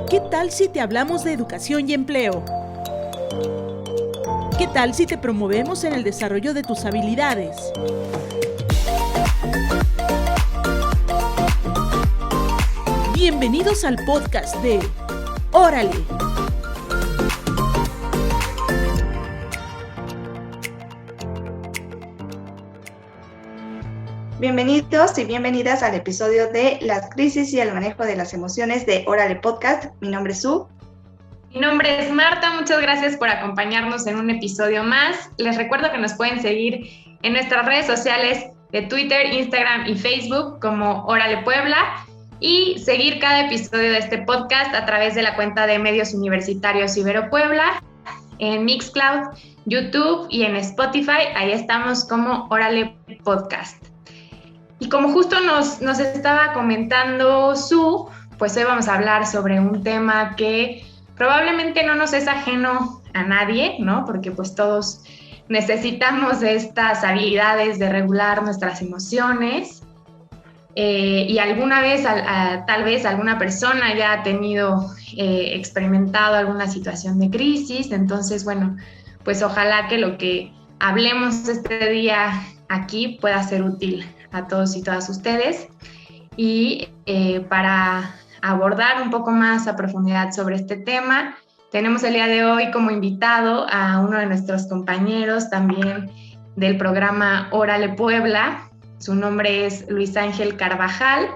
¿Qué tal si te hablamos de educación y empleo? ¿Qué tal si te promovemos en el desarrollo de tus habilidades? Bienvenidos al podcast de Órale. Bienvenidos y bienvenidas al episodio de Las crisis y el manejo de las emociones de Órale Podcast. Mi nombre es Su. Mi nombre es Marta, muchas gracias por acompañarnos en un episodio más. Les recuerdo que nos pueden seguir en nuestras redes sociales de Twitter, Instagram y Facebook como Órale Puebla y seguir cada episodio de este podcast a través de la cuenta de Medios Universitarios Ibero Puebla, en Mixcloud, YouTube y en Spotify. Ahí estamos como Órale Podcast. Y como justo nos estaba comentando Su, pues hoy vamos a hablar sobre un tema que probablemente no nos es ajeno a nadie, ¿no? Porque pues todos necesitamos de estas habilidades de regular nuestras emociones y alguna vez, tal vez alguna persona ya ha tenido, experimentado alguna situación de crisis. Entonces, bueno, pues ojalá que lo que hablemos este día aquí pueda ser útil a todos y todas ustedes. Y para abordar un poco más a profundidad sobre este tema, tenemos el día de hoy como invitado a uno de nuestros compañeros también del programa Órale Puebla. Su nombre es Luis Ángel Carvajal.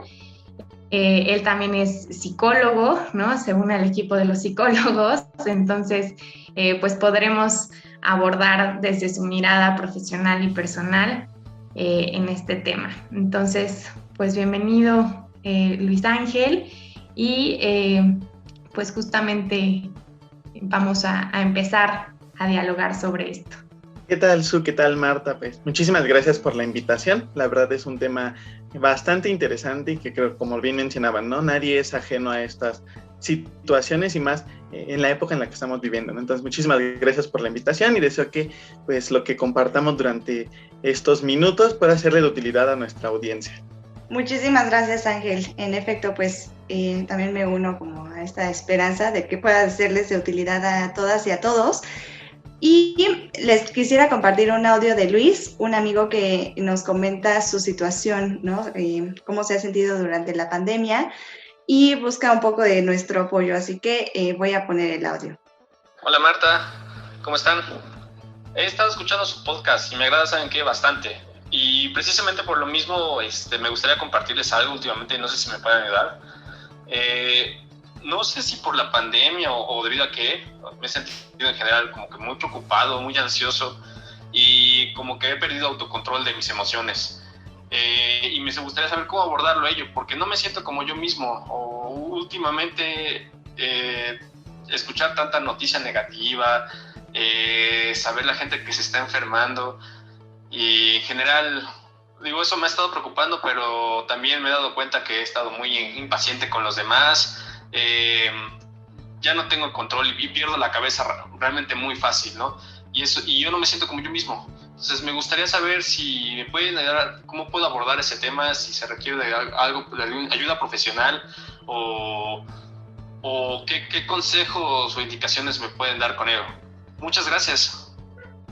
Él también es psicólogo, ¿no? Se une al equipo de los psicólogos. Entonces, pues podremos abordar desde su mirada profesional y personal en este tema. Entonces, pues bienvenido, Luis Ángel, y pues justamente vamos a empezar a dialogar sobre esto. ¿Qué tal, Su? ¿Qué tal, Marta? Pues muchísimas gracias por la invitación. La verdad es un tema bastante interesante y que creo, como bien mencionaban, ¿no? Nadie es ajeno a estas situaciones y más en la época en la que estamos viviendo, ¿no? Entonces, muchísimas gracias por la invitación y deseo que pues lo que compartamos durante estos minutos pueda serle de utilidad a nuestra audiencia. Muchísimas gracias, Ángel. En efecto, pues también me uno como a esta esperanza de que pueda serles de utilidad a todas y a todos. Y les quisiera compartir un audio de Luis, un amigo que nos comenta su situación, ¿no? Cómo se ha sentido durante la pandemia y busca un poco de nuestro apoyo, así que voy a poner el audio. Hola Marta, ¿cómo están? He estado escuchando su podcast y me agrada, ¿saben qué? Bastante. Y precisamente por lo mismo me gustaría compartirles algo últimamente, no sé si me pueden ayudar. No sé si por la pandemia o debido a qué, me he sentido en general como que muy preocupado, muy ansioso y como que he perdido autocontrol de mis emociones. Y me gustaría saber cómo abordarlo ello, porque no me siento como yo mismo. O últimamente escuchar tanta noticia negativa, saber la gente que se está enfermando y en general, digo, eso me ha estado preocupando, pero también me he dado cuenta que he estado muy impaciente con los demás. Ya no tengo el control y pierdo la cabeza realmente muy fácil, ¿no? Y yo no me siento como yo mismo. Entonces me gustaría saber si me pueden ayudar, cómo puedo abordar ese tema, si se requiere de algo, de ayuda profesional o qué consejos o indicaciones me pueden dar con ello. Muchas gracias.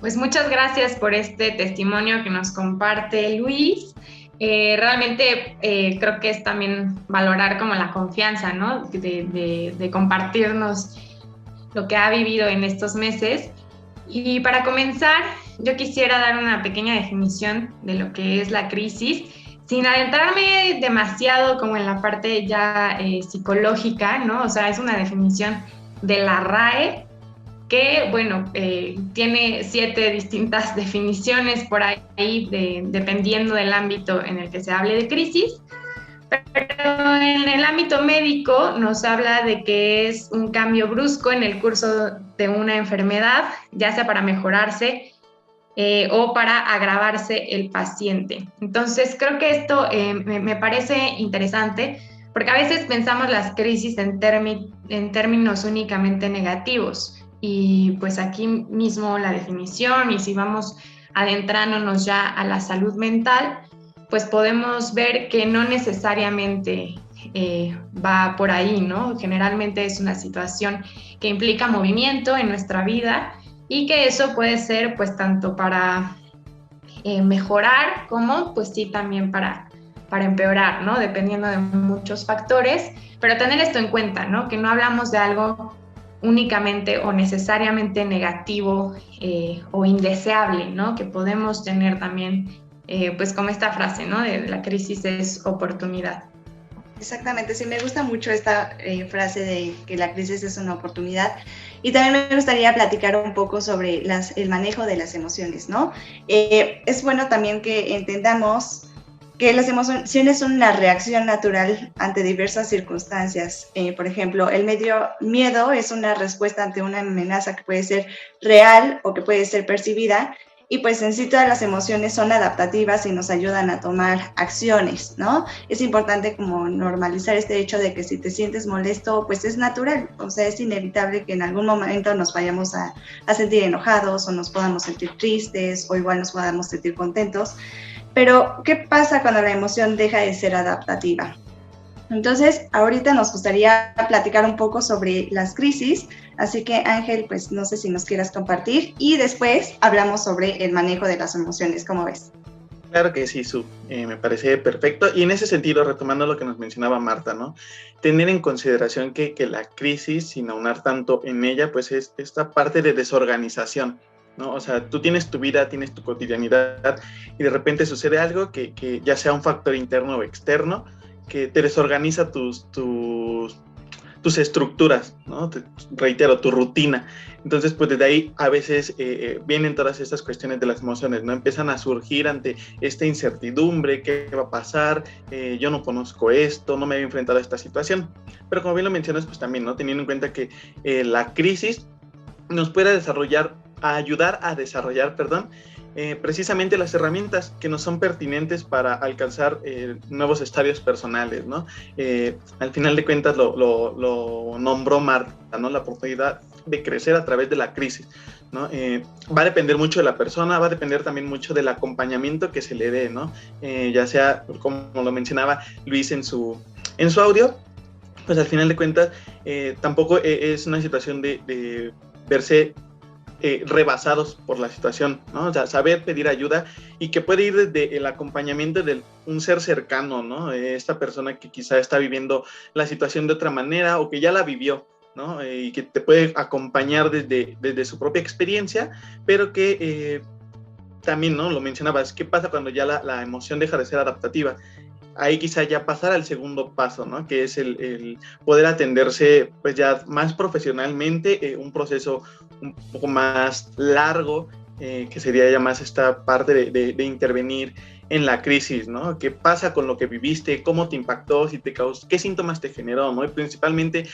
Pues muchas gracias por este testimonio que nos comparte Luis. Realmente creo que es también valorar como la confianza, ¿no? De compartirnos lo que ha vivido en estos meses. Y para comenzar, yo quisiera dar una pequeña definición de lo que es la crisis, sin adentrarme demasiado como en la parte ya psicológica, ¿no? O sea, es una definición de la RAE, que, bueno, tiene 7 distintas definiciones por ahí, dependiendo del ámbito en el que se hable de crisis. Pero en el ámbito médico nos habla de que es un cambio brusco en el curso de una enfermedad, ya sea para mejorarse o para agravarse el paciente. Entonces, creo que esto me parece interesante, porque a veces pensamos las crisis en términos únicamente negativos. Y pues aquí mismo la definición, y si vamos adentrándonos ya a la salud mental, pues podemos ver que no necesariamente va por ahí, ¿no? Generalmente es una situación que implica movimiento en nuestra vida y que eso puede ser pues tanto para mejorar como pues sí también para empeorar, ¿no? Dependiendo de muchos factores, pero tener esto en cuenta, ¿no? Que no hablamos de algo únicamente o necesariamente negativo o indeseable, ¿no? Que podemos tener también, pues como esta frase, ¿no? De la crisis es oportunidad. Exactamente, sí, me gusta mucho esta frase de que la crisis es una oportunidad. Y también me gustaría platicar un poco sobre el manejo de las emociones, ¿no? Es bueno también que entendamos que las emociones son una reacción natural ante diversas circunstancias. Por ejemplo, el miedo es una respuesta ante una amenaza que puede ser real o que puede ser percibida, y pues en sí todas las emociones son adaptativas y nos ayudan a tomar acciones, ¿no? Es importante como normalizar este hecho de que si te sientes molesto, pues es natural, o sea, es inevitable que en algún momento nos vayamos a sentir enojados o nos podamos sentir tristes o igual nos podamos sentir contentos. Pero, ¿qué pasa cuando la emoción deja de ser adaptativa? Entonces, ahorita nos gustaría platicar un poco sobre las crisis, así que Ángel, pues no sé si nos quieras compartir y después hablamos sobre el manejo de las emociones, ¿cómo ves? Claro que sí, Su, me parece perfecto. Y en ese sentido, retomando lo que nos mencionaba Marta, ¿no? Tener en consideración que la crisis, sin aunar tanto en ella, pues es esta parte de desorganización, ¿no? O sea, tú tienes tu vida, tienes tu cotidianidad y de repente sucede algo que ya sea un factor interno o externo, que te desorganiza tus estructuras, ¿no? Reitero, tu rutina. Entonces, pues desde ahí a veces vienen todas estas cuestiones de las emociones, ¿no? Empiezan a surgir ante esta incertidumbre, ¿qué va a pasar? Yo no conozco esto, no me había enfrentado a esta situación. Pero como bien lo mencionas, pues también, ¿no? Teniendo en cuenta que la crisis nos puede ayudar a desarrollar, precisamente las herramientas que nos son pertinentes para alcanzar nuevos estadios personales, ¿no? Al final de cuentas lo nombró Marta, ¿no? La oportunidad de crecer a través de la crisis, ¿no? Va a depender mucho de la persona, va a depender también mucho del acompañamiento que se le dé, ¿no? Ya sea, como lo mencionaba Luis en su audio, pues al final de cuentas tampoco es una situación de verse rebasados por la situación, ¿no? O sea, saber pedir ayuda y que puede ir desde el acompañamiento de un ser cercano, ¿no? Esta persona que quizá está viviendo la situación de otra manera o que ya la vivió, ¿no? Y que te puede acompañar desde su propia experiencia, pero que también, ¿no? Lo mencionabas, ¿qué pasa cuando ya la emoción deja de ser adaptativa? Ahí quizá ya pasar al segundo paso, ¿no? Que es el poder atenderse pues ya más profesionalmente, un proceso un poco más largo, que sería ya más esta parte de intervenir en la crisis, ¿no? ¿Qué pasa con lo que viviste? ¿Cómo te impactó? Si te causó, ¿qué síntomas te generó, ¿no? Y principalmente,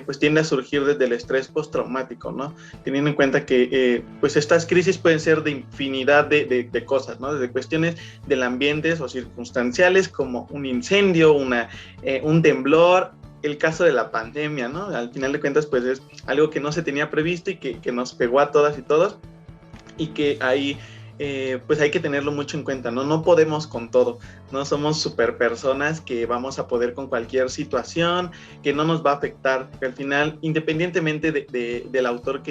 pues tiende a surgir desde el estrés postraumático, ¿no? Teniendo en cuenta que, pues estas crisis pueden ser de infinidad de cosas, ¿no? Desde cuestiones del ambiente o circunstanciales como un incendio, un temblor, el caso de la pandemia, ¿no? Al final de cuentas, pues es algo que no se tenía previsto y que nos pegó a todas y todos y que ahí pues hay que tenerlo mucho en cuenta, ¿no? No podemos con todo, no somos super personas que vamos a poder con cualquier situación, que no nos va a afectar, que al final, independientemente del autor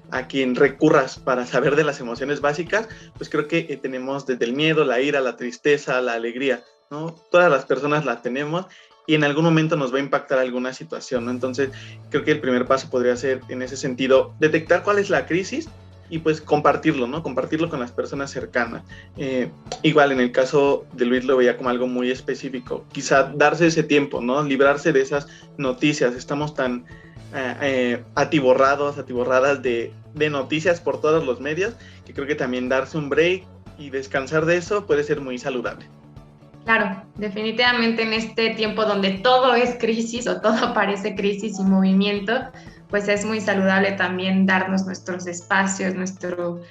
a quien recurras para saber de las emociones básicas, pues creo que tenemos desde el miedo, la ira, la tristeza, la alegría, ¿no? Todas las personas la tenemos y en algún momento nos va a impactar alguna situación, ¿no? Entonces, creo que el primer paso podría ser, en ese sentido, detectar cuál es la crisis y pues compartirlo, ¿no? Compartirlo con las personas cercanas. Igual en el caso de Luis lo veía como algo muy específico, quizá darse ese tiempo, ¿no? Librarse de esas noticias, estamos tan atiborradas de noticias por todos los medios, que creo que también darse un break y descansar de eso puede ser muy saludable. Claro, definitivamente en este tiempo donde todo es crisis o todo parece crisis y movimiento, pues es muy saludable también darnos nuestros espacios, nuestros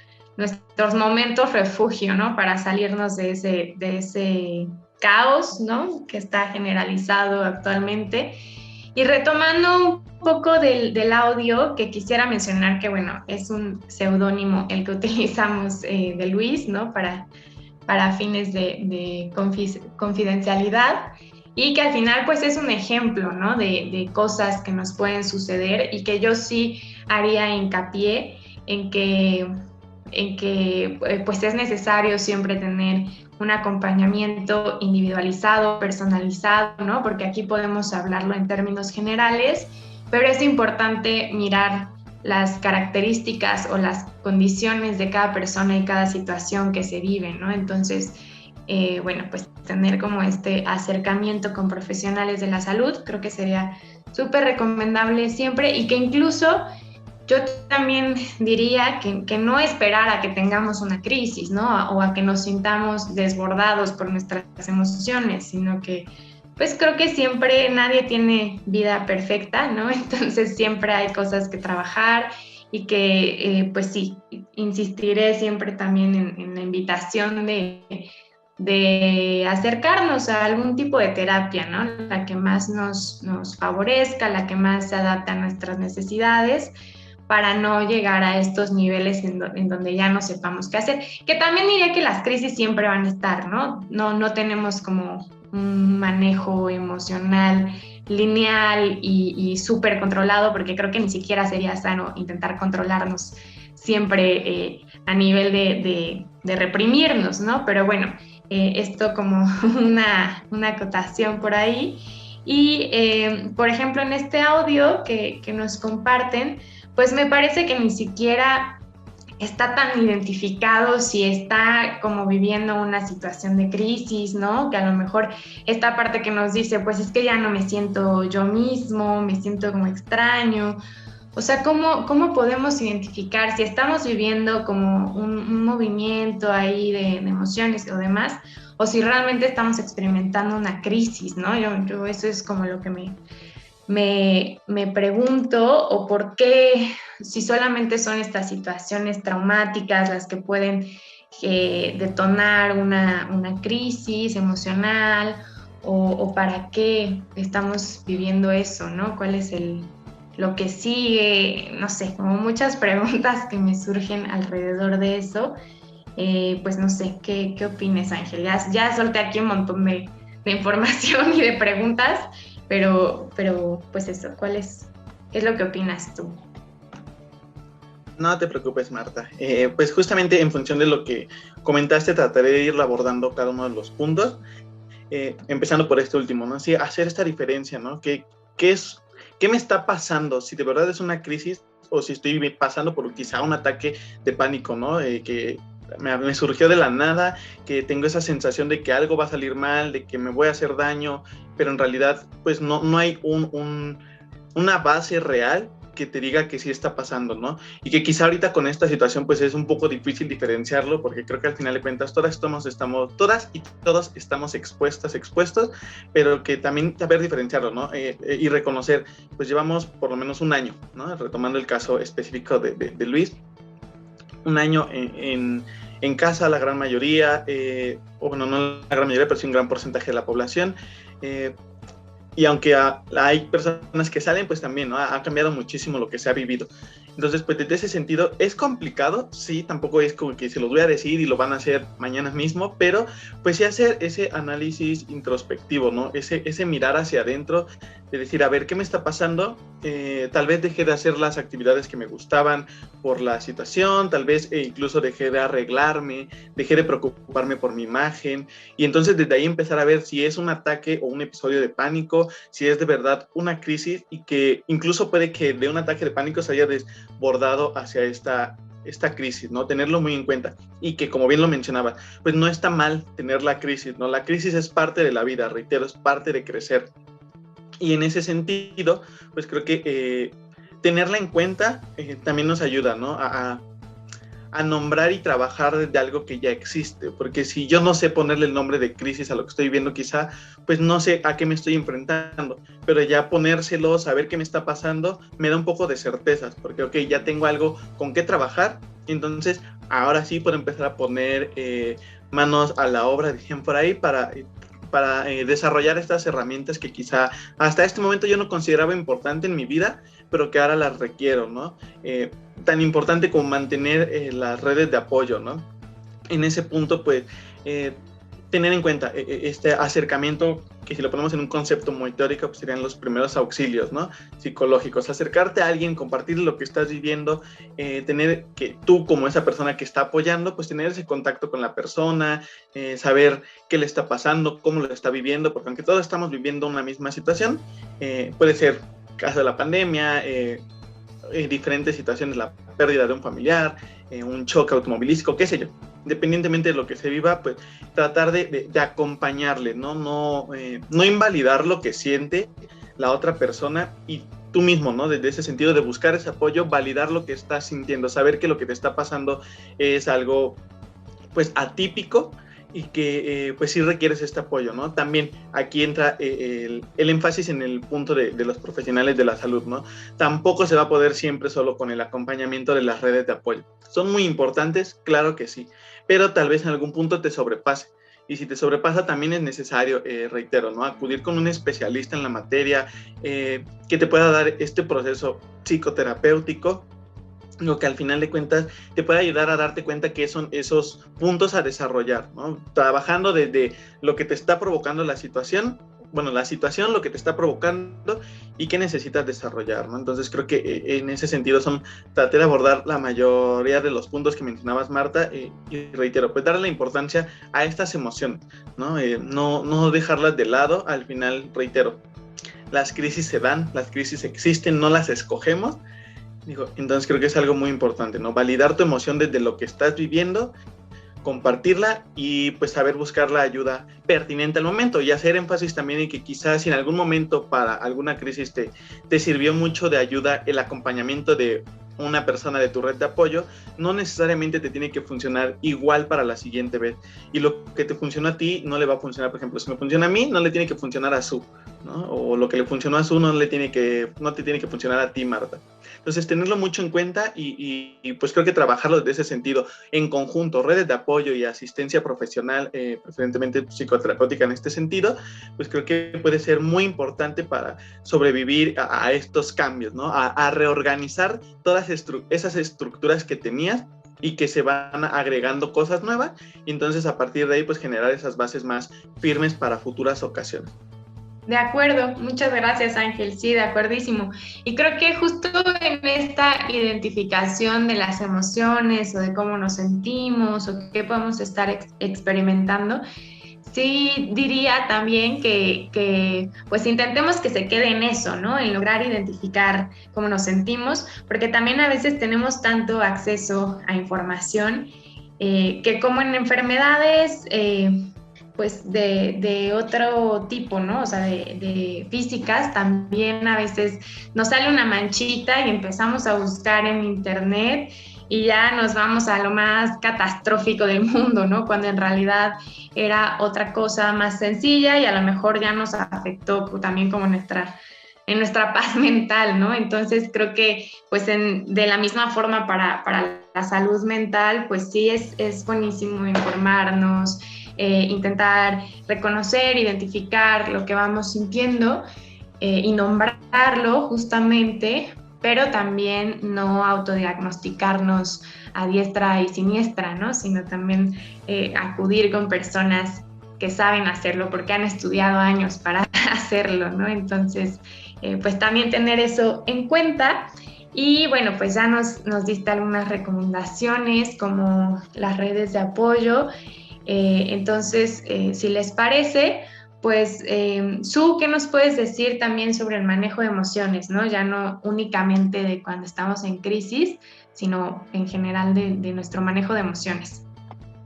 momentos refugio, ¿no? Para salirnos de ese caos, ¿no? Que está generalizado actualmente. Y retomando un poco del audio, que quisiera mencionar que, bueno, es un seudónimo el que utilizamos de Luis, ¿no? Para para fines de confidencialidad, y que al final pues es un ejemplo, ¿no? de cosas que nos pueden suceder, y que yo sí haría hincapié en que pues es necesario siempre tener un acompañamiento individualizado, personalizado, ¿no? Porque aquí podemos hablarlo en términos generales, pero es importante mirar las características o las condiciones de cada persona y cada situación que se vive, ¿no? Entonces, bueno, pues tener como este acercamiento con profesionales de la salud, creo que sería súper recomendable siempre, y que incluso yo también diría que no esperar a que tengamos una crisis, ¿no? O a que nos sintamos desbordados por nuestras emociones, sino que pues creo que siempre nadie tiene vida perfecta, ¿no? Entonces siempre hay cosas que trabajar, y que pues sí, insistiré siempre también en la invitación de acercarnos a algún tipo de terapia, ¿no? La que más nos favorezca, la que más se adapta a nuestras necesidades, para no llegar a estos niveles en donde ya no sepamos qué hacer. Que también diría que las crisis siempre van a estar, ¿no? No tenemos como un manejo emocional lineal y súper controlado, porque creo que ni siquiera sería sano intentar controlarnos siempre a nivel de reprimirnos, ¿no? Pero bueno, esto como una acotación por ahí. Y, por ejemplo, en este audio que nos comparten, pues me parece que ni siquiera está tan identificado si está como viviendo una situación de crisis, ¿no? Que a lo mejor esta parte que nos dice, pues es que ya no me siento yo mismo, me siento como extraño. O sea, ¿cómo podemos identificar si estamos viviendo como un movimiento ahí de emociones o demás, o si realmente estamos experimentando una crisis, ¿no? Yo eso es como lo que me pregunto, o por qué, si solamente son estas situaciones traumáticas las que pueden detonar una crisis emocional, o para qué estamos viviendo eso, ¿no? ¿Cuál es lo que sigue? No sé, como muchas preguntas que me surgen alrededor de eso. Pues no sé, ¿qué opinas, Ángel? Ya solté aquí un montón de información y de preguntas, pero pues eso, ¿qué es lo que opinas tú? No te preocupes, Marta. Pues justamente en función de lo que comentaste, trataré de ir abordando cada uno de los puntos, empezando por este último, ¿no? Sí, hacer esta diferencia, ¿no? ¿Qué me está pasando? Si de verdad es una crisis, o si estoy pasando por quizá un ataque de pánico, ¿no? Que me surgió de la nada, que tengo esa sensación de que algo va a salir mal, de que me voy a hacer daño, pero en realidad pues no hay una base real que te diga que sí está pasando, ¿no? Y que quizá ahorita con esta situación pues es un poco difícil diferenciarlo, porque creo que al final de cuentas todas y todos estamos expuestos, pero que también saber diferenciarlo, ¿no? Y reconocer, pues llevamos por lo menos un año, ¿no? Retomando el caso específico de Luis, un año en casa, la gran mayoría, o bueno, no la gran mayoría, pero sí un gran porcentaje de la población, y aunque hay personas que salen, pues también, ¿no? Ha cambiado muchísimo lo que se ha vivido. Entonces, pues desde ese sentido, es complicado, sí, tampoco es como que se los voy a decir y lo van a hacer mañana mismo, pero pues sí hacer ese análisis introspectivo, ¿no? Ese mirar hacia adentro, de decir, a ver, ¿qué me está pasando? Tal vez dejé de hacer las actividades que me gustaban por la situación, tal vez incluso dejé de arreglarme, dejé de preocuparme por mi imagen, y entonces desde ahí empezar a ver si es un ataque o un episodio de pánico, si es de verdad una crisis, y que incluso puede que de un ataque de pánico se haya desbordado hacia esta crisis, ¿no? Tenerlo muy en cuenta, y que, como bien lo mencionaba, pues no está mal tener la crisis, ¿no? La crisis es parte de la vida, reitero, es parte de crecer. Y en ese sentido, pues creo que tenerla en cuenta también nos ayuda, ¿no? A nombrar y trabajar de algo que ya existe, porque si yo no sé ponerle el nombre de crisis a lo que estoy viviendo, quizá, pues no sé a qué me estoy enfrentando, pero ya ponérselo, saber qué me está pasando, me da un poco de certezas, porque ok, ya tengo algo con qué trabajar, entonces ahora sí puedo empezar a poner manos a la obra, dicen por ahí, para desarrollar estas herramientas que quizá hasta este momento yo no consideraba importante en mi vida, pero que ahora las requiero, ¿no? Tan importante como mantener las redes de apoyo, ¿no? en ese punto, pues, tener en cuenta este acercamiento, que si lo ponemos en un concepto muy teórico, pues serían los primeros auxilios, ¿no? Psicológicos. Acercarte a alguien, compartir lo que estás viviendo, tener que tú, como esa persona que está apoyando, pues tener ese contacto con la persona, saber qué le está pasando, cómo lo está viviendo, porque aunque todos estamos viviendo una misma situación, puede ser caso de la pandemia, diferentes situaciones, la pérdida de un familiar, un choque automovilístico, qué sé yo. Independientemente de lo que se viva, pues tratar de acompañarle, no invalidar lo que siente la otra persona y tú mismo, ¿no? Desde ese sentido de buscar ese apoyo, validar lo que estás sintiendo, saber que lo que te está pasando es algo, pues, atípico y que, pues, sí requieres este apoyo, ¿no? También aquí entra el énfasis en el punto de los profesionales de la salud, ¿no? Tampoco se va a poder siempre solo con el acompañamiento de las redes de apoyo. Son muy importantes, claro que sí, pero tal vez en algún punto te sobrepase. Y si te sobrepasa, también es necesario, reitero, ¿no? Acudir con un especialista en la materia que te pueda dar este proceso psicoterapéutico, lo que al final de cuentas te puede ayudar a darte cuenta que son esos puntos a desarrollar, ¿no? Trabajando desde lo que te está provocando la situación, lo que te está provocando y qué necesitas desarrollar, ¿no? Entonces creo que en ese sentido traté de abordar la mayoría de los puntos que mencionabas, Marta, y reitero, pues darle la importancia a estas emociones, ¿no? No dejarlas de lado. Al final, reitero, las crisis se dan, las crisis existen, no las escogemos. Entonces creo que es algo muy importante, ¿no? Validar tu emoción desde lo que estás viviendo, compartirla y pues saber buscar la ayuda pertinente al momento, y hacer énfasis también en que quizás si en algún momento para alguna crisis te sirvió mucho de ayuda el acompañamiento de una persona de tu red de apoyo, no necesariamente te tiene que funcionar igual para la siguiente vez, y lo que te funciona a ti no le va a funcionar. Por ejemplo, si me funciona a mí, no le tiene que funcionar a Su, ¿no? O lo que le funcionó a Su no te tiene que funcionar a ti, Marta. Entonces, tenerlo mucho en cuenta y pues creo que trabajarlo desde ese sentido, en conjunto, redes de apoyo y asistencia profesional, preferentemente psicoterapéutica en este sentido, pues creo que puede ser muy importante para sobrevivir a estos cambios, ¿no? A reorganizar todas esas estructuras que tenías y que se van agregando cosas nuevas, y entonces a partir de ahí pues generar esas bases más firmes para futuras ocasiones. De acuerdo, muchas gracias, Ángel, sí, de acuerdísimo. Y creo que justo en esta identificación de las emociones o de cómo nos sentimos o qué podemos estar experimentando, sí diría también que pues intentemos que se quede en eso, ¿no? En lograr identificar cómo nos sentimos, porque también a veces tenemos tanto acceso a información que como en enfermedades pues de otro tipo, ¿no? O sea, de físicas, también a veces nos sale una manchita y empezamos a buscar en internet y ya nos vamos a lo más catastrófico del mundo, ¿no? Cuando en realidad era otra cosa más sencilla y a lo mejor ya nos afectó también como en nuestra paz mental, ¿no? Entonces creo que pues de la misma forma para la salud mental, pues sí es buenísimo informarnos, intentar reconocer, identificar lo que vamos sintiendo y nombrarlo justamente, pero también no autodiagnosticarnos a diestra y siniestra, ¿no? Sino también acudir con personas que saben hacerlo porque han estudiado años para hacerlo, ¿no? Entonces, pues también tener eso en cuenta. Y bueno, pues ya nos diste algunas recomendaciones como las redes de apoyo. Entonces, si les parece, pues, Su, ¿qué nos puedes decir también sobre el manejo de emociones, ¿no? Ya no únicamente de cuando estamos en crisis, sino en general de nuestro manejo de emociones.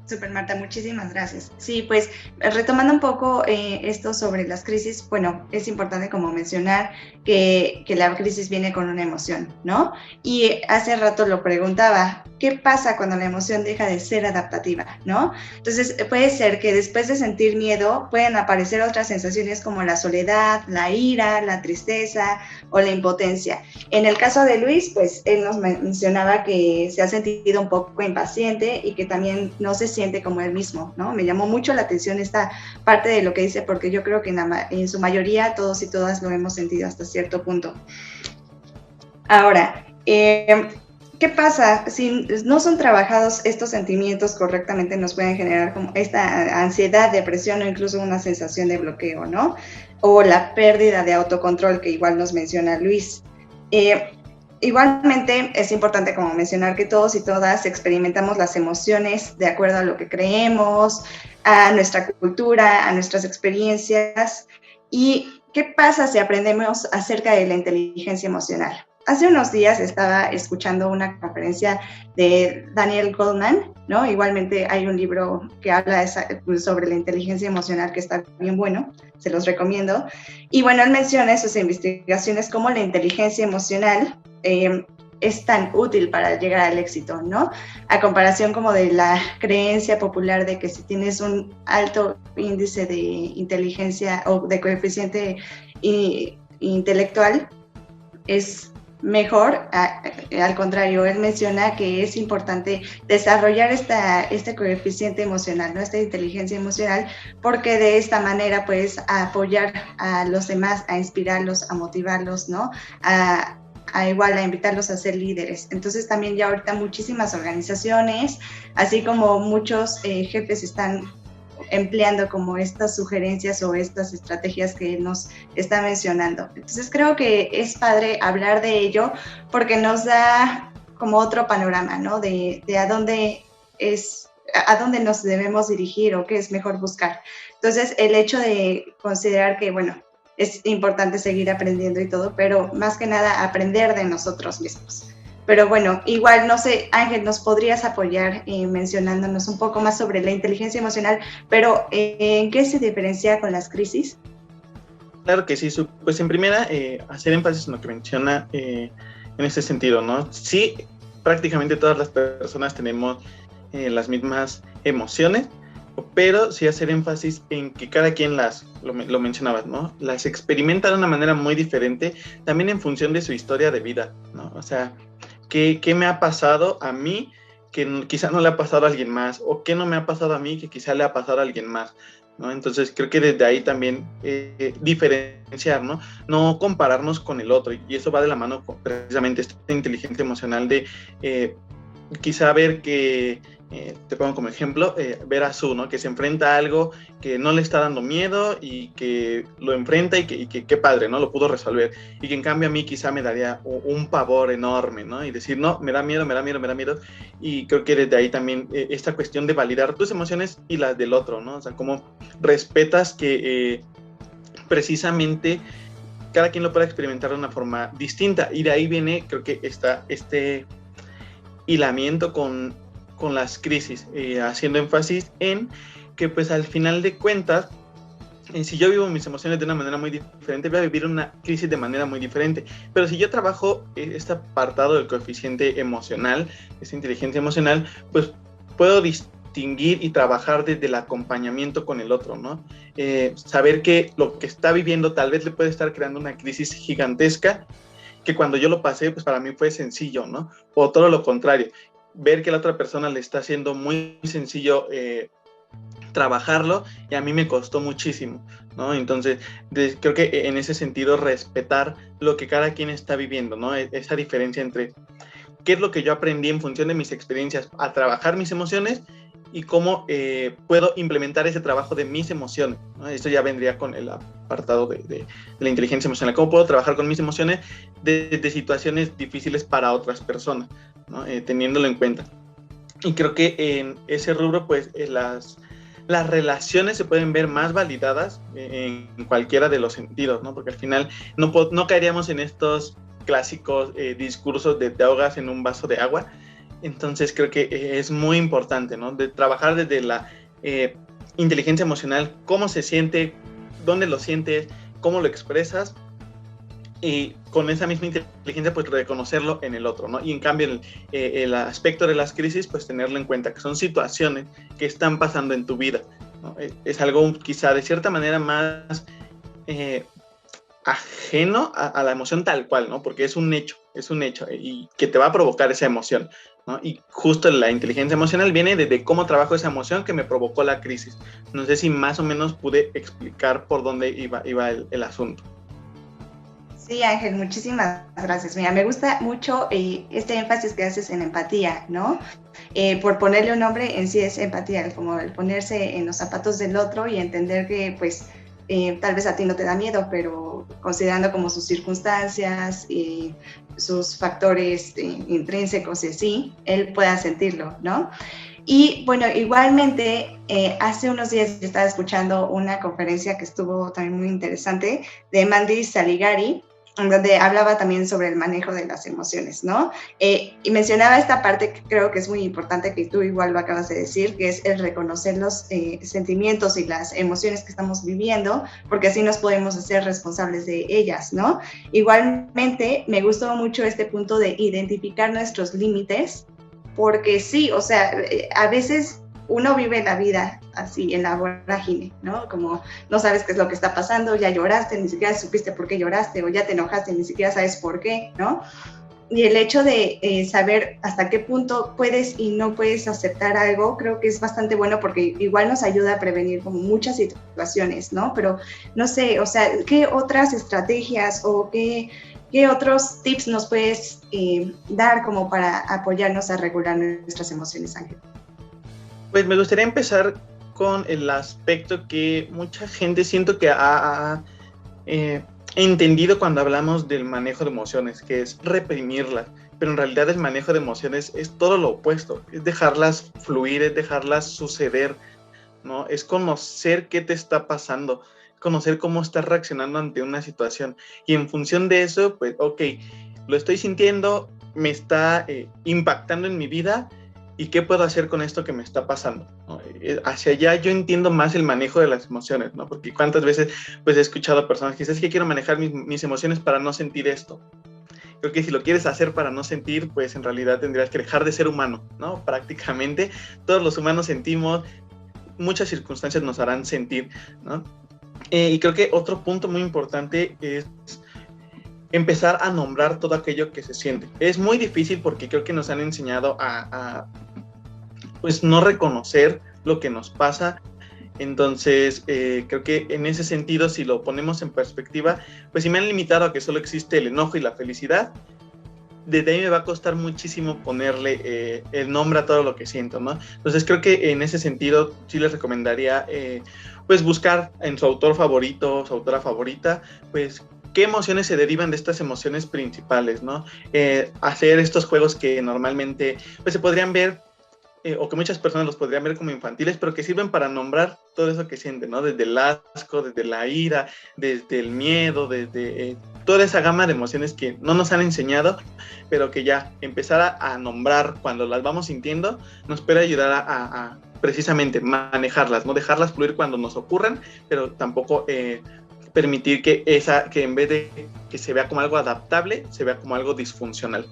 Súper, Marta, muchísimas gracias. Sí, pues retomando un poco esto sobre las crisis, bueno, es importante como mencionar que la crisis viene con una emoción, ¿no? Y hace rato lo preguntaba, ¿qué pasa cuando la emoción deja de ser adaptativa, ¿no? Entonces puede ser que después de sentir miedo pueden aparecer otras sensaciones como la soledad, la ira, la tristeza o la impotencia. En el caso de Luis, pues él nos mencionaba que se ha sentido un poco impaciente y que también no se siente como él mismo, ¿no? Me llamó mucho la atención esta parte de lo que dice, porque yo creo que en su mayoría todos y todas lo hemos sentido hasta cierto punto. Ahora, ¿qué pasa? Si no son trabajados estos sentimientos correctamente, nos pueden generar como esta ansiedad, depresión o incluso una sensación de bloqueo, ¿no? O la pérdida de autocontrol que igual nos menciona Luis. Igualmente es importante como mencionar que todos y todas experimentamos las emociones de acuerdo a lo que creemos, a nuestra cultura, a nuestras experiencias. ¿Y qué pasa si aprendemos acerca de la inteligencia emocional? Hace unos días estaba escuchando una conferencia de Daniel Goleman, ¿no? Igualmente hay un libro que habla sobre la inteligencia emocional que está bien bueno, se los recomiendo. Y bueno, él menciona en sus investigaciones cómo la inteligencia emocional es tan útil para llegar al éxito, ¿no? A comparación como de la creencia popular de que si tienes un alto índice de inteligencia o de coeficiente intelectual, es mejor. Al contrario, él menciona que es importante desarrollar este coeficiente emocional, ¿no? Esta inteligencia emocional, porque de esta manera puedes apoyar a los demás, a inspirarlos, a motivarlos, ¿no? A invitarlos a ser líderes. Entonces también ya ahorita muchísimas organizaciones, así como muchos jefes están empleando como estas sugerencias o estas estrategias que nos está mencionando. Entonces creo que es padre hablar de ello porque nos da como otro panorama, ¿no? De a dónde nos debemos dirigir o qué es mejor buscar. Entonces el hecho de considerar que, bueno, es importante seguir aprendiendo y todo, pero más que nada aprender de nosotros mismos. Pero bueno, igual, no sé, Ángel, ¿nos podrías apoyar mencionándonos un poco más sobre la inteligencia emocional, pero en qué se diferencia con las crisis? Claro que sí, pues en primera, hacer énfasis en lo que menciona en ese sentido, ¿no? Sí, prácticamente todas las personas tenemos las mismas emociones, pero sí hacer énfasis en que cada quien lo mencionabas, ¿no? Las experimenta de una manera muy diferente, también en función de su historia de vida, ¿no? O sea, ¿qué me ha pasado a mí que quizá no le ha pasado a alguien más? ¿O qué no me ha pasado a mí que quizá le ha pasado a alguien más? ¿No? Entonces creo que desde ahí también diferenciar, ¿no? No compararnos con el otro, y eso va de la mano con precisamente esta inteligencia emocional de quizá ver que, te pongo como ejemplo, ver a Su, ¿no? Que se enfrenta a algo que no le está dando miedo y que lo enfrenta y que qué padre, ¿no? Lo pudo resolver. Y que en cambio a mí quizá me daría un pavor enorme, ¿no? Y decir, no, me da miedo. Y creo que desde ahí también esta cuestión de validar tus emociones y las del otro, ¿no? O sea, cómo respetas que precisamente cada quien lo pueda experimentar de una forma distinta. Y de ahí viene, creo que está este hilamiento con las crisis, haciendo énfasis en que pues al final de cuentas, si yo vivo mis emociones de una manera muy diferente, voy a vivir una crisis de manera muy diferente. Pero si yo trabajo este apartado del coeficiente emocional, esta inteligencia emocional, pues puedo distinguir y trabajar desde el acompañamiento con el otro, ¿no? Saber que lo que está viviendo tal vez le puede estar creando una crisis gigantesca, que cuando yo lo pasé, pues para mí fue sencillo, ¿no? O todo lo contrario, ver que la otra persona le está haciendo muy sencillo trabajarlo, y a mí me costó muchísimo, ¿no? Entonces, creo que en ese sentido respetar lo que cada quien está viviendo, ¿no? Esa diferencia entre qué es lo que yo aprendí en función de mis experiencias a trabajar mis emociones y cómo puedo implementar ese trabajo de mis emociones, ¿no? Esto ya vendría con el apartado de la inteligencia emocional. ¿Cómo puedo trabajar con mis emociones desde situaciones difíciles para otras personas, ¿no? Teniéndolo en cuenta. Y creo que en ese rubro, pues, las relaciones se pueden ver más validadas en cualquiera de los sentidos, ¿no? Porque al final no caeríamos en estos clásicos discursos de te ahogas en un vaso de agua. Entonces creo que es muy importante, ¿no? De trabajar desde la inteligencia emocional, cómo se siente, dónde lo sientes, cómo lo expresas, y con esa misma inteligencia pues reconocerlo en el otro, ¿no? Y en cambio el aspecto de las crisis, pues tenerlo en cuenta, que son situaciones que están pasando en tu vida, ¿no? Es algo quizá de cierta manera más ajeno a la emoción tal cual, ¿no? Porque es un hecho y que te va a provocar esa emoción, ¿no? Y justo la inteligencia emocional viene desde cómo trabajo esa emoción que me provocó la crisis. No sé si más o menos pude explicar por dónde iba el asunto. Sí, Ángel, muchísimas gracias. Mira, me gusta mucho este énfasis que haces en empatía, ¿no? Por ponerle un nombre, en sí es empatía, como el ponerse en los zapatos del otro y entender que, pues, tal vez a ti no te da miedo, pero considerando como sus circunstancias y sus factores intrínsecos y así, él pueda sentirlo, ¿no? Y bueno, igualmente, hace unos días yo estaba escuchando una conferencia que estuvo también muy interesante de Mandy Saligari, donde hablaba también sobre el manejo de las emociones, ¿no? Y mencionaba esta parte que creo que es muy importante, que tú igual lo acabas de decir, que es el reconocer los sentimientos y las emociones que estamos viviendo, porque así nos podemos hacer responsables de ellas, ¿no? Igualmente, me gustó mucho este punto de identificar nuestros límites, porque sí, o sea, a veces uno vive la vida así, en la vorágine, ¿no? Como no sabes qué es lo que está pasando, ya lloraste, ni siquiera supiste por qué lloraste, o ya te enojaste, ni siquiera sabes por qué, ¿no? Y el hecho de saber hasta qué punto puedes y no puedes aceptar algo, creo que es bastante bueno porque igual nos ayuda a prevenir como muchas situaciones, ¿no? Pero no sé, o sea, ¿qué otras estrategias o qué otros tips nos puedes dar como para apoyarnos a regular nuestras emociones, Ángel? Pues me gustaría empezar con el aspecto que mucha gente siento que ha entendido cuando hablamos del manejo de emociones, que es reprimirlas, pero en realidad el manejo de emociones es todo lo opuesto, es dejarlas fluir, es dejarlas suceder, ¿no? Es conocer qué te está pasando, conocer cómo estás reaccionando ante una situación, y en función de eso, pues, ok, lo estoy sintiendo, me está impactando en mi vida, ¿y qué puedo hacer con esto que me está pasando? ¿No? Hacia allá yo entiendo más el manejo de las emociones, ¿no? Porque cuántas veces pues he escuchado a personas que dicen, es que quiero manejar mis emociones para no sentir esto. Creo que si lo quieres hacer para no sentir, pues en realidad tendrías que dejar de ser humano, ¿no? Prácticamente todos los humanos sentimos, muchas circunstancias nos harán sentir, ¿no? Y creo que otro punto muy importante es empezar a nombrar todo aquello que se siente. Es muy difícil porque creo que nos han enseñado a pues no reconocer lo que nos pasa. Entonces creo que en ese sentido, si lo ponemos en perspectiva, pues si me han limitado a que solo existe el enojo y la felicidad, desde ahí me va a costar muchísimo ponerle el nombre a todo lo que siento, ¿no? Entonces creo que en ese sentido sí les recomendaría pues buscar en su autor favorito, su autora favorita, pues qué emociones se derivan de estas emociones principales, ¿no? Hacer estos juegos que normalmente pues se podrían ver o que muchas personas los podrían ver como infantiles, pero que sirven para nombrar todo eso que sienten, ¿no? Desde el asco, desde la ira, desde el miedo, desde toda esa gama de emociones que no nos han enseñado, pero que ya empezar a nombrar cuando las vamos sintiendo nos puede ayudar a precisamente manejarlas, no dejarlas fluir cuando nos ocurran, pero tampoco permitir que en vez de que se vea como algo adaptable, se vea como algo disfuncional.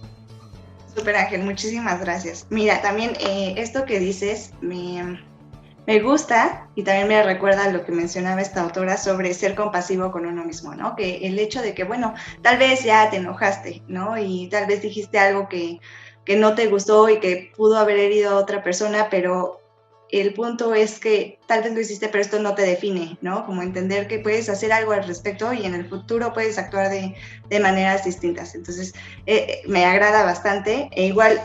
Súper, Ángel, muchísimas gracias. Mira, también esto que dices me gusta y también me recuerda lo que mencionaba esta autora sobre ser compasivo con uno mismo, ¿no? Que el hecho de que, bueno, tal vez ya te enojaste, ¿no? Y tal vez dijiste algo que no te gustó y que pudo haber herido a otra persona, pero el punto es que tal vez lo hiciste, pero esto no te define, ¿no? Como entender que puedes hacer algo al respecto y en el futuro puedes actuar de maneras distintas. Entonces, me agrada bastante. E igual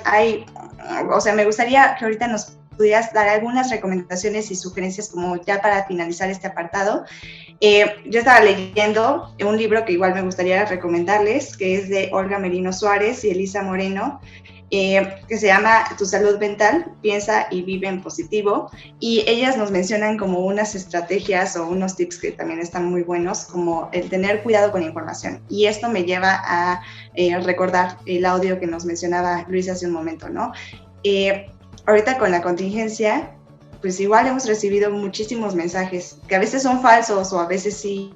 me gustaría que ahorita nos pudieras dar algunas recomendaciones y sugerencias como ya para finalizar este apartado. Yo estaba leyendo un libro que igual me gustaría recomendarles, que es de Olga Merino Suárez y Elisa Moreno, que se llama Tu salud mental, piensa y vive en positivo, y ellas nos mencionan como unas estrategias o unos tips que también están muy buenos, como el tener cuidado con la información, y esto me lleva a recordar el audio que nos mencionaba Luis hace un momento, ¿no? Ahorita con la contingencia, pues igual hemos recibido muchísimos mensajes que a veces son falsos o a veces sí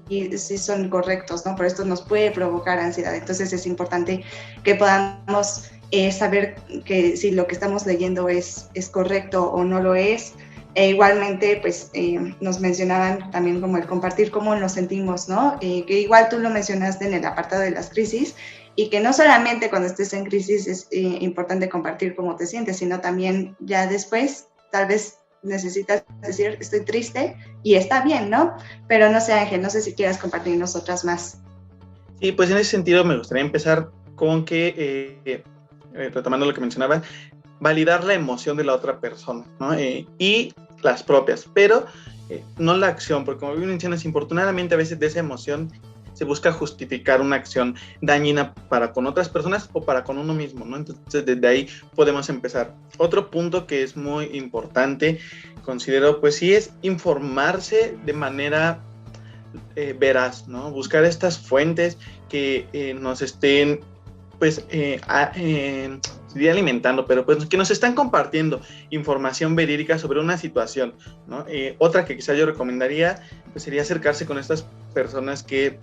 son correctos, ¿no? Pero esto nos puede provocar ansiedad, entonces es importante que podamos saber que si lo que estamos leyendo es correcto o no lo es. Igualmente, pues nos mencionaban también como el compartir cómo nos sentimos, ¿no? Que igual tú lo mencionaste en el apartado de las crisis, y que no solamente cuando estés en crisis es importante compartir cómo te sientes, sino también ya después, tal vez necesitas decir estoy triste y está bien, ¿no? Pero no sé, Ángel, no sé si quieras compartirnos otras más. Y pues en ese sentido me gustaría empezar con que, retomando lo que mencionaba, validar la emoción de la otra persona, ¿no? Y las propias, pero no la acción, porque como bien mencionas, infortunadamente a veces de esa emoción se busca justificar una acción dañina para con otras personas o para con uno mismo, ¿no? Entonces desde ahí podemos empezar. Otro punto que es muy importante, considero, pues sí, es informarse de manera veraz, ¿no? Buscar estas fuentes que nos estén, pues, sería alimentando, pero pues que nos están compartiendo información verídica sobre una situación, ¿no? Otra que quizá yo recomendaría, pues sería acercarse con estas personas que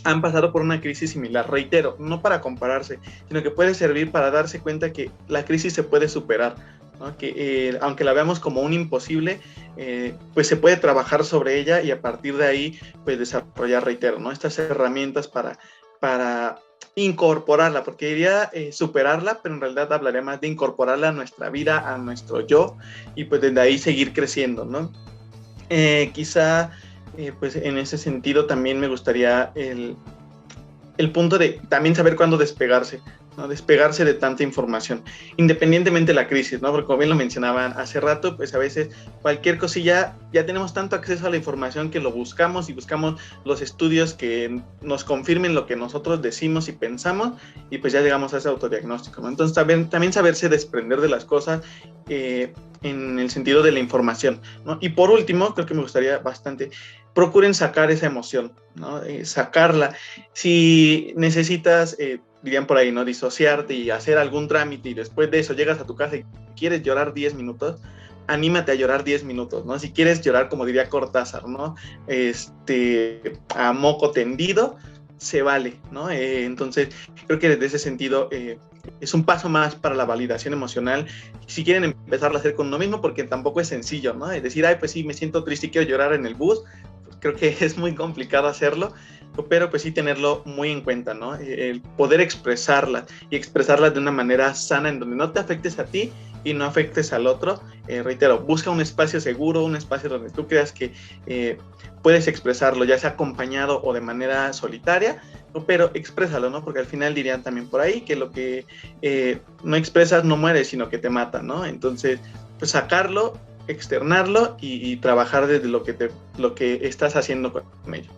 han pasado por una crisis similar. Reitero, no para compararse, sino que puede servir para darse cuenta que la crisis se puede superar, ¿no? Que aunque la veamos como un imposible, pues se puede trabajar sobre ella y a partir de ahí, pues desarrollar, reitero, ¿no? Estas herramientas para incorporarla, porque diría superarla, pero en realidad hablaría más de incorporarla a nuestra vida, a nuestro yo, y pues desde ahí seguir creciendo, ¿no? Quizá, pues en ese sentido también me gustaría el punto de también saber cuándo despegarse, ¿no? Despegarse de tanta información, independientemente de la crisis, ¿no? Porque como bien lo mencionaban hace rato, pues a veces cualquier cosilla, ya tenemos tanto acceso a la información que lo buscamos y buscamos los estudios que nos confirmen lo que nosotros decimos y pensamos y pues ya llegamos a ese autodiagnóstico, ¿no? Entonces también saberse desprender de las cosas en el sentido de la información, ¿no? Y por último, creo que me gustaría bastante, procuren sacar esa emoción, ¿no? Sacarla. Si necesitas, dirían por ahí, ¿no? Disociarte y hacer algún trámite y después de eso llegas a tu casa y quieres llorar 10 minutos, anímate a llorar 10 minutos, ¿no? Si quieres llorar, como diría Cortázar, ¿no? A moco tendido, se vale, ¿no? Entonces, creo que desde ese sentido es un paso más para la validación emocional. Si quieren empezarlo a hacer con uno mismo, porque tampoco es sencillo, ¿no? Es decir, ay, pues sí, me siento triste y quiero llorar en el bus, pues creo que es muy complicado hacerlo, pero pues sí tenerlo muy en cuenta, ¿no? El poder expresarlas y expresarlas de una manera sana en donde no te afectes a ti y no afectes al otro. Reitero, busca un espacio seguro, un espacio donde tú creas que puedes expresarlo, ya sea acompañado o de manera solitaria, pero exprésalo, ¿no? Porque al final dirían también por ahí que lo que no expresas no muere, sino que te mata, ¿no? Entonces, pues sacarlo, externarlo y trabajar desde lo que estás haciendo con ello.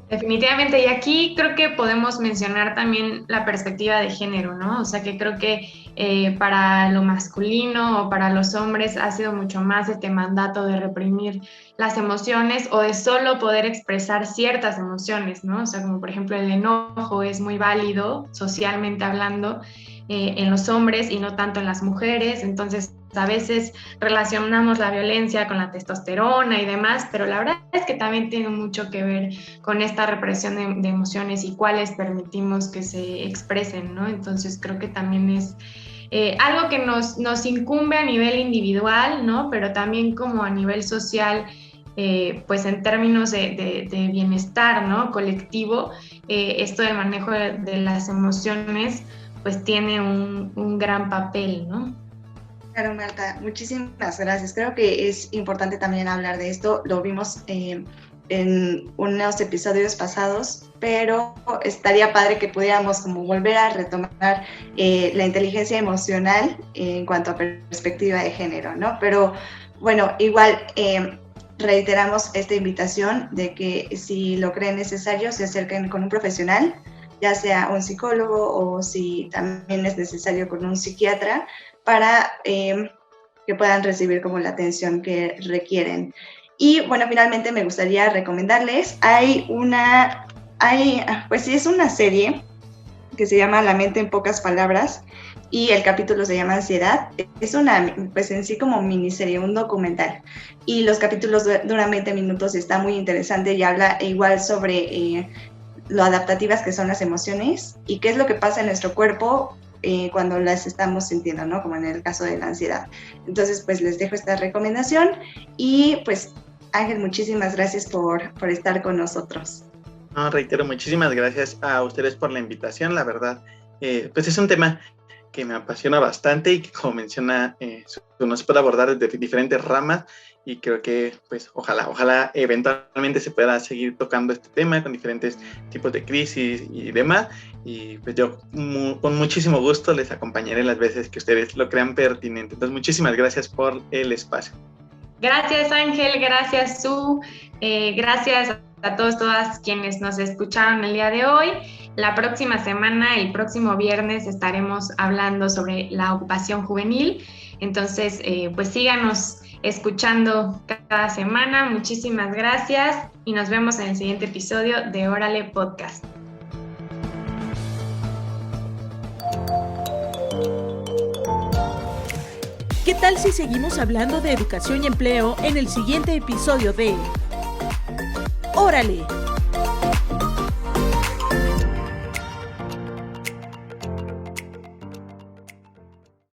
Definitivamente, y aquí creo que podemos mencionar también la perspectiva de género, ¿no? O sea que creo que para lo masculino o para los hombres ha sido mucho más este mandato de reprimir las emociones o de solo poder expresar ciertas emociones, ¿no? O sea, como por ejemplo el enojo es muy válido socialmente hablando en los hombres y no tanto en las mujeres, entonces a veces relacionamos la violencia con la testosterona y demás, pero la verdad es que también tiene mucho que ver con esta represión de emociones y cuáles permitimos que se expresen, ¿no? Entonces creo que también es algo que nos incumbe a nivel individual, ¿no? Pero también como a nivel social, pues en términos de bienestar, ¿no? Colectivo, esto del manejo de las emociones, pues tiene un gran papel, ¿no? Claro, Marta, muchísimas gracias. Creo que es importante también hablar de esto. Lo vimos en unos episodios pasados, pero estaría padre que pudiéramos como volver a retomar la inteligencia emocional en cuanto a perspectiva de género, ¿no? Pero bueno, igual reiteramos esta invitación de que si lo creen necesario se acerquen con un profesional, ya sea un psicólogo o si también es necesario con un psiquiatra, para que puedan recibir como la atención que requieren. Y bueno, finalmente me gustaría recomendarles, pues sí, es una serie que se llama La mente en pocas palabras y el capítulo se llama Ansiedad. Es una, pues en sí como miniserie, un documental. Y los capítulos duran 20 minutos y está muy interesante y habla igual sobre lo adaptativas que son las emociones y qué es lo que pasa en nuestro cuerpo cuando las estamos sintiendo, ¿no? Como en el caso de la ansiedad. Entonces, pues les dejo esta recomendación y pues Ángel, muchísimas gracias por estar con nosotros. No, reitero, muchísimas gracias a ustedes por la invitación, la verdad, pues es un tema que me apasiona bastante y que como menciona, no se puede abordar desde diferentes ramas y creo que pues ojalá eventualmente se pueda seguir tocando este tema con diferentes tipos de crisis y demás, y pues yo con muchísimo gusto les acompañaré las veces que ustedes lo crean pertinente. Entonces muchísimas gracias por el espacio. Gracias Ángel, gracias Su, gracias a todas quienes nos escucharon el día de hoy. La próxima semana, el próximo viernes, estaremos hablando sobre la ocupación juvenil. Entonces, pues síganos escuchando cada semana. Muchísimas gracias y nos vemos en el siguiente episodio de Órale Podcast. ¿Qué tal si seguimos hablando de educación y empleo en el siguiente episodio de Órale!